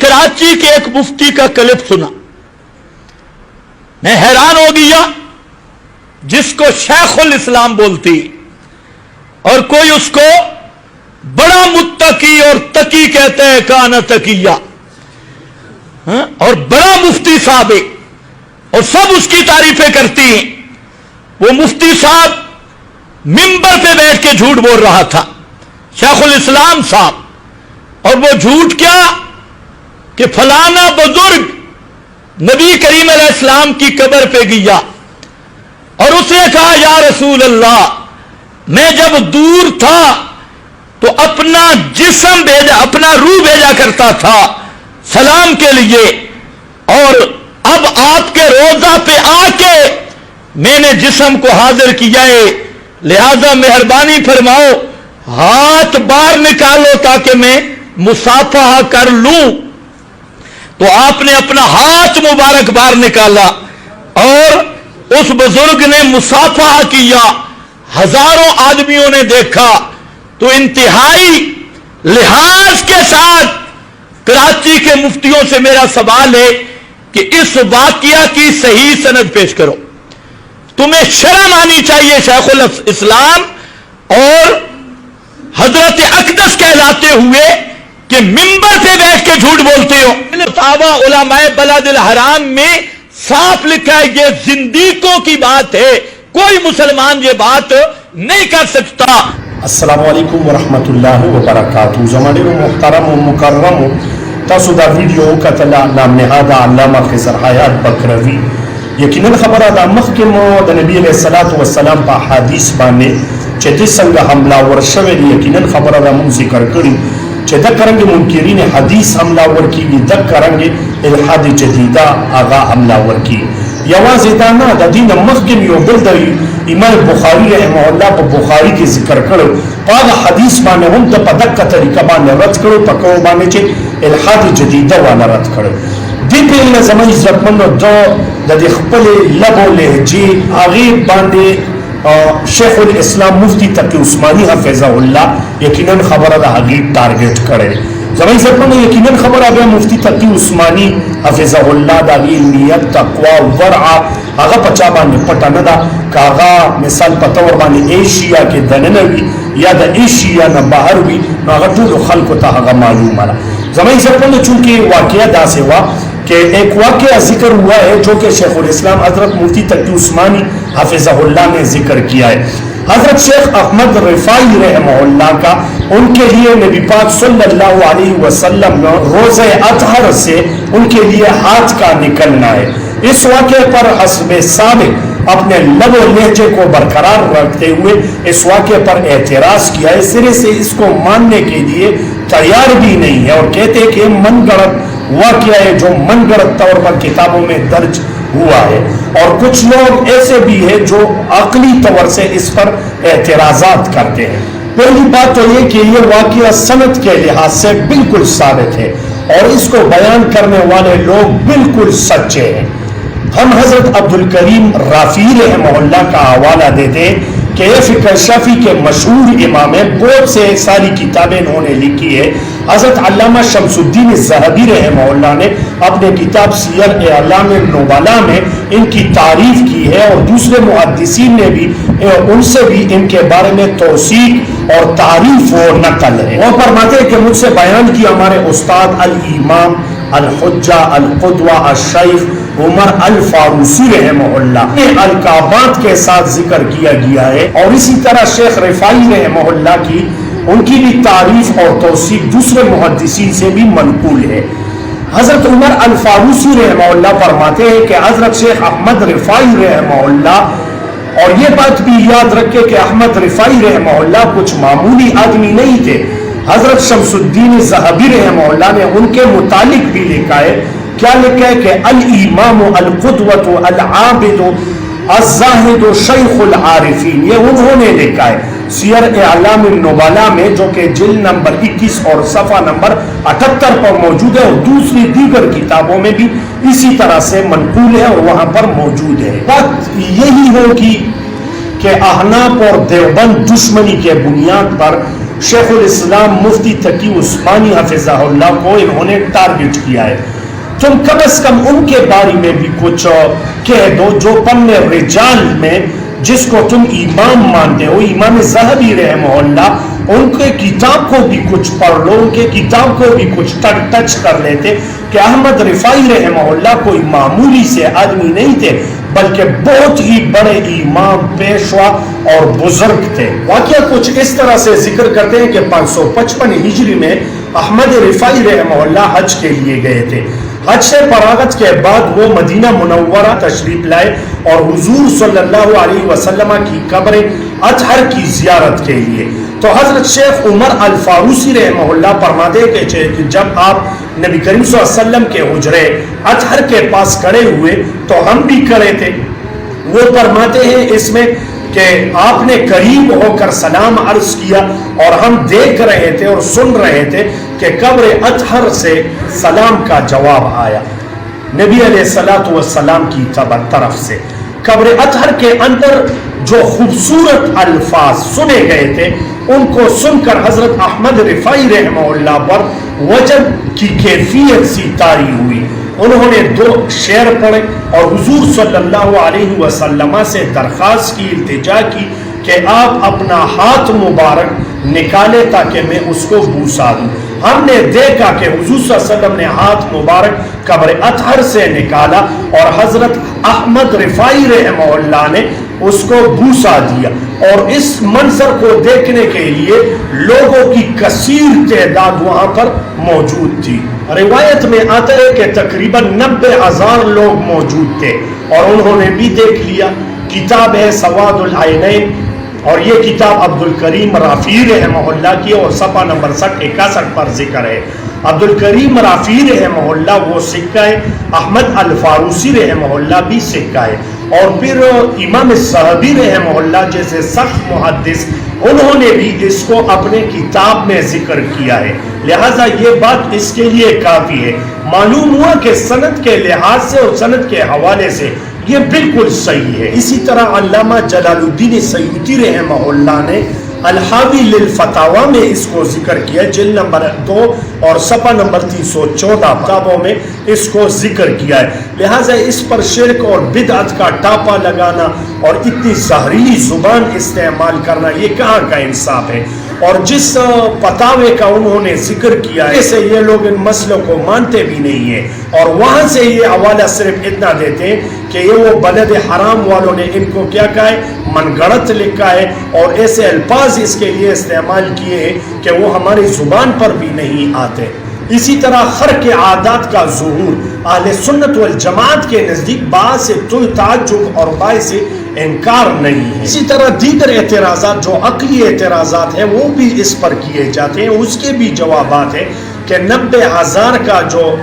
کراچی کے ایک مفتی کا کلپ سنا, میں حیران ہو گیا, جس کو شیخ الاسلام بولتی اور کوئی اس کو بڑا متقی اور تقی کہتے ہیں, کانا تقیہ, اور بڑا مفتی صاحب ہے اور سب اس کی تعریفیں کرتی ہیں. وہ مفتی صاحب منبر پہ بیٹھ کے جھوٹ بول رہا تھا, شیخ الاسلام صاحب, اور وہ جھوٹ کیا کہ فلانا بزرگ نبی کریم علیہ السلام کی قبر پہ گیا اور اس نے کہا یا رسول اللہ, میں جب دور تھا تو اپنا جسم بھیجا, اپنا روح بھیجا کرتا تھا سلام کے لیے, اور اب آپ کے روضہ پہ آ کے میں نے جسم کو حاضر کیا ہے, لہذا مہربانی فرماؤ ہاتھ باہر نکالو تاکہ میں مصافحہ کر لوں. تو آپ نے اپنا ہاتھ مبارک باہر نکالا اور اس بزرگ نے مصافحہ کیا. ہزاروں آدمیوں نے دیکھا تو انتہائی لحاظ کے ساتھ کراچی کے مفتیوں سے میرا سوال ہے کہ اس واقعہ کی صحیح سند پیش کرو. تمہیں شرم آنی چاہیے شیخ الاسلام اور حضرت اقدس کہلاتے ہوئے کہ منبر پہ بیٹھ کے جھوٹ بولتے ہو. فتاوی علماء بلد الحرام میں صاف لکھا ہے یہ زندیقوں کی بات ہے, کوئی مسلمان یہ بات نہیں کر سکتا. السلام علیکم ورحمۃ اللہ وبرکاتہ. زمانے محترم و مکرم تاسو دا ویڈیو کتل نام نهاده علامہ خضر حیات بکروی. یقینا خبره دا مخکمو د نبی علیہ الصلوۃ والسلام په حدیث باندې چې د څنګه حمله ورشوي دی, یقینا خبره دا مون ذکر کړی چې د کرنګ منکرین حدیث حمله ورکیږي, د کرنګ الحاد جدیده هغه حمله ورکیږي. یوازې دا نه, د دین مخکم یو بل د امام بخاری رحمه الله په بخاری کې ذکر کړو, هغه حدیث باندې هم د په دقه طریقه باندې رد کړو, په کوم باندې چې الحاد جدیده والا رد کړو. دې په لازمه عزتمنو د خپل لبو لهجې هغه باندې شیخ الاسلام مفتی تقی عثمانی حفظه الله یقینا خبره د هغه ټارګټ کړي. زمای زپنه یقینا خبره بیا مفتی تقی عثمانی حفظه الله د علمیت تقوا ورع هغه پچا باندې پټه نه ده, کاغه مثال په تور باندې ایشیا کې دننوي یا د ایشیا نه بهر وي, هغه ټول خلکو ته هغه معلومه ده. زمای زپنه چونکه واقعیا داسې وا کہ ایک واقعہ ذکر ہوا ہے جو کہ شیخ الاسلام حضرت مفتی تقی عثمانی حفظہ اللہ نے ذکر کیا ہے. حضرت شیخ احمد رفاعی رحمہ اللہ کا ان کے لیے نبی پاک صلی اللہ علیہ وسلم روزہ اطہر سے ان کے لیے ہاتھ کا نکلنا ہے. اس واقعے پر حسب سابق اپنے لب و لہجے کو برقرار رکھتے ہوئے اس واقعے پر اعتراض کیا ہے, سرے سے اس کو ماننے کے لیے تیار بھی نہیں ہے اور کہتے ہیں کہ من گڑت واقعہ ہے جو من گڑت طور پر کتابوں میں درج ہوا ہے. اور کچھ لوگ ایسے بھی ہیں جو عقلی طور سے اس پر اعتراضات کرتے ہیں. پہلی بات تو یہ کہ یہ واقعہ سند کے لحاظ سے بالکل ثابت ہے اور اس کو بیان کرنے والے لوگ بالکل سچے ہیں. ہم حضرت عبد الکریم رافعی رحمہ اللہ کا حوالہ دیتے ہیں کہ یہ فقہ شافعی کے مشہور امام ہیں, بہت سے ساری کتابیں انہوں نے لکھی ہے. حضرت علامہ شمس الدین الذہبی رحمہ اللہ نے اپنے کتاب سیر اعلام النبلاء میں ان کی تعریف کی ہے اور دوسرے محدثین نے بھی ان سے بھی ان کے بارے میں توثیق اور تعریف و نقل ہے. وہ فرماتے ہیں کہ مجھ سے بیان کیا ہمارے استاد الامام الحجہ القدوہ الشیخ عمر الفاروسی رحمہ اللہ نے القابات کے ساتھ ذکر کیا گیا ہے. اور اسی طرح شیخ رفاعی رحمہ اللہ کی ان کی بھی تعریف اور توثیق دوسرے محدثین سے بھی منقول ہے. حضرت عمر الفاروسی رحمہ اللہ فرماتے ہیں کہ حضرت شیخ احمد رفاعی رحمہ اللہ, اور یہ بات بھی یاد رکھے کہ احمد رفاعی رحمہ اللہ کچھ معمولی آدمی نہیں تھے. حضرت شمس الدین ذہبی رحمہ اللہ نے ان کے متعلق بھی لکھا ہے. کیا لکھا ہے کہ الامام القدوۃ العابد الزاہد شیخ العارفین, یہ انہوں نے لکھا ہے سیر اعلام النبلاء میں, جو کہ جلد نمبر 21 اور صفحہ نمبر 78 پر موجود ہے, اور دوسری دیگر کتابوں میں بھی اسی طرح سے منقول ہے اور وہاں پر موجود ہے. بات یہی ہوگی کہ احناف اور دیوبند دشمنی کے بنیاد پر شیخ الاسلام مفتی تقی عثمانی حفظہ اللہ کو انہوں نے ٹارگٹ کیا ہے. تم کم از کم ان کے بارے میں بھی کچھ کہہ دو جو پن رجال میں جس کو تم امام مانتے ہو. امام ذہبی رحمہ اللہ ان کے کتاب کو بھی کچھ پڑھ لو, ان کے کتاب کو بھی کچھ ٹچ کر لیتے کہ احمد رفاعی رحمہ اللہ کوئی معمولی سے آدمی نہیں تھے بلکہ بہت ہی بڑے امام, پیشوا اور بزرگ تھے. واقعہ کچھ اس طرح سے ذکر کرتے ہیں کہ 555 ہجری میں احمد رفاعی رحمہ اللہ حج کے لیے گئے تھے. حج سے فراغت کے بعد وہ مدینہ منورہ تشریف لائے اور حضور صلی اللہ علیہ وسلم کی قبر اطہر کی زیارت کے لیے. تو حضرت شیخ عمر الفاروسی رحمہ اللہ فرماتے کہ جب آپ نبی کریم صلی اللہ علیہ وسلم کے حجرے اطہر کے پاس کھڑے ہوئے تو ہم بھی کھڑے تھے. وہ فرماتے ہیں اس میں کہ آپ نے قریب ہو کر سلام عرض کیا اور ہم دیکھ رہے تھے اور سن رہے تھے کہ قبر اطہر سے سلام کا جواب آیا نبی علیہ الصلوۃ والسلام کی طرف سے. قبر اطہر کے اندر جو خوبصورت الفاظ سنے گئے تھے ان کو سن کر حضرت احمد رفاعی رحمہ اللہ پر وجد کی کیفیت سی طاری ہوئی. انہوں نے 2 شعر پڑھے اور حضور صلی اللہ علیہ وسلم سے درخواست کی, التجا کی کہ آپ اپنا ہاتھ مبارک نکالے تاکہ میں اس کو بوسا دوں. ہم نے دیکھا کہ حضور صلی اللہ علیہ وسلم نے ہاتھ مبارک قبر اطہر سے نکالا اور حضرت احمد رفاعی رحمہ اللہ نے اس کو بوسا دیا. اور اس منظر کو دیکھنے کے لیے لوگوں کی کثیر تعداد وہاں پر موجود تھی. روایت میں آتا ہے کہ تقریباً 90,000 لوگ موجود تھے اور انہوں نے بھی دیکھ لیا. کتاب ہے سواد العینین اور یہ کتاب عبد الکریم رافعی رحمہ اللہ کی اور صفحہ نمبر 61 پر ذکر ہے. عبد الکریم رافعی رحمہ اللہ وہ سکہ ہے, احمد الفاروسی رحمہ اللہ بھی سکہ ہے, اور پھر امام ذہبی رحمہ اللہ جیسے سخت محدث انہوں نے بھی اس کو اپنے کتاب میں ذکر کیا ہے. لہٰذا یہ بات اس کے لیے کافی ہے. معلوم ہوا کہ سند کے لحاظ سے اور سند کے حوالے سے یہ بالکل صحیح ہے. اسی طرح علامہ جلال الدین سیوطی رحمہ اللہ نے الحاوی للفتاوی میں اس کو ذکر کیا, جلد نمبر 2 اور صفحہ نمبر 314 کتابوں میں اس کو ذکر کیا ہے. لہٰذا اس پر شرک اور بدعت کا ٹاپا لگانا اور اتنی زہریلی زبان استعمال کرنا یہ کہاں کا انصاف ہے. اور جس فتاوے کا انہوں نے ذکر کیا ہے اسے یہ لوگ ان مسئلوں کو مانتے بھی نہیں ہیں اور وہاں سے یہ حوالہ صرف اتنا دیتے ہیں کہ یہ وہ بلد حرام والوں نے ان کو کیا کہا ہے, من گڑت لکھا ہے اور ایسے الفاظ اس کے لیے استعمال کیے ہیں کہ وہ ہماری زبان پر بھی نہیں آتے. اسی طرح خرق عادات کا ظہور اہل سنت والجماعت کے نزدیک باعث تعجب اور باعث انکار نہیں ہے. اسی طرح دیگر اعتراضات جو عقلی اعتراضات ہیں وہ بھی اس پر کیے جاتے ہیں. اس کے بھی جوابات ہیں کہ 90,000 کا جو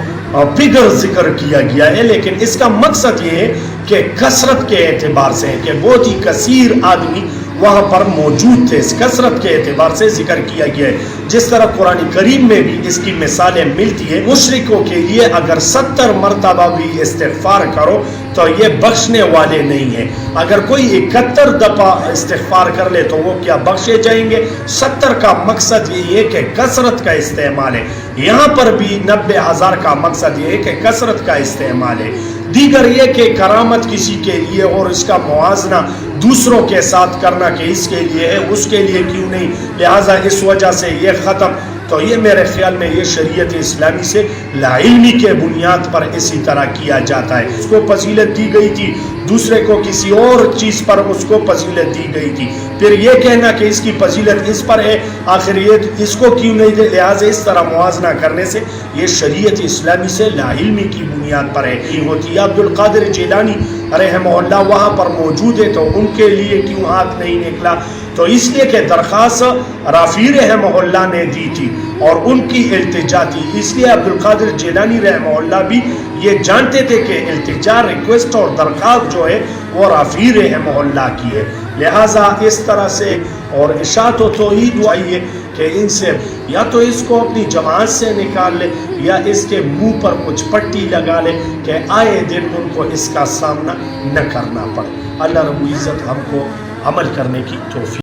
فگر ذکر کیا گیا ہے, لیکن اس کا مقصد یہ ہے کہ کثرت کے اعتبار سے کہ بہت ہی کثیر آدمی وہاں پر موجود تھے, اس کثرت کے اعتبار سے ذکر کیا گیا ہے. جس طرح قرآن کریم میں بھی اس کی مثالیں ملتی ہیں. مشرکوں کے لیے اگر 70 مرتبہ بھی استغفار کرو تو یہ بخشنے والے نہیں ہیں. اگر کوئی 71 دفعہ استغفار کر لے تو وہ کیا بخشے جائیں گے؟ 70 کا مقصد یہ ہے کہ کثرت کا استعمال ہے. یہاں پر بھی 90,000 کا مقصد یہ ہے کہ کثرت کا استعمال ہے. دیگر یہ کہ کرامت کسی کے لیے اور اس کا موازنہ دوسروں کے ساتھ کرنا کہ اس کے لیے ہے اس کے لیے کیوں نہیں, لہٰذا اس وجہ سے یہ ختم. تو یہ میرے خیال میں یہ شریعت اسلامی سے لا علمی کے بنیاد پر اسی طرح کیا جاتا ہے. اس کو فضیلت دی گئی تھی, دوسرے کو کسی اور چیز پر اس کو فضیلت دی گئی تھی, پھر یہ کہنا کہ اس کی فضیلت اس پر ہے آخر یہ اس کو کیوں نہیں دے, لہٰذا اس طرح موازنہ کرنے سے یہ شریعت اسلامی سے لا علمی کی بنیاد پر ہے. یہ ہوتی ہے عبد القادر جیلانی رحمہ اللہ وہاں پر موجود ہے تو ان کے لیے کیوں ہاتھ نہیں نکلا؟ تو اس لیے کہ درخواست رافعی رحمہ اللہ نے دی تھی اور ان کی التجا تھی, اس لیے عبد القادر جیلانی رحمہ اللہ بھی یہ جانتے تھے کہ التجا ریکویسٹ اور درخواست جو ہے وہ رافعی رحمہ اللہ کی ہے. لہٰذا اس طرح سے اور اشاعت و توحید آئیے کہ ان سے یا تو اس کو اپنی جماعت سے نکال لے یا اس کے منہ پر کچھ پٹی لگا لے کہ آئے دن ان کو اس کا سامنا نہ کرنا پڑے. اللہ رب العزت ہم کو عمل کرنے کی توفیق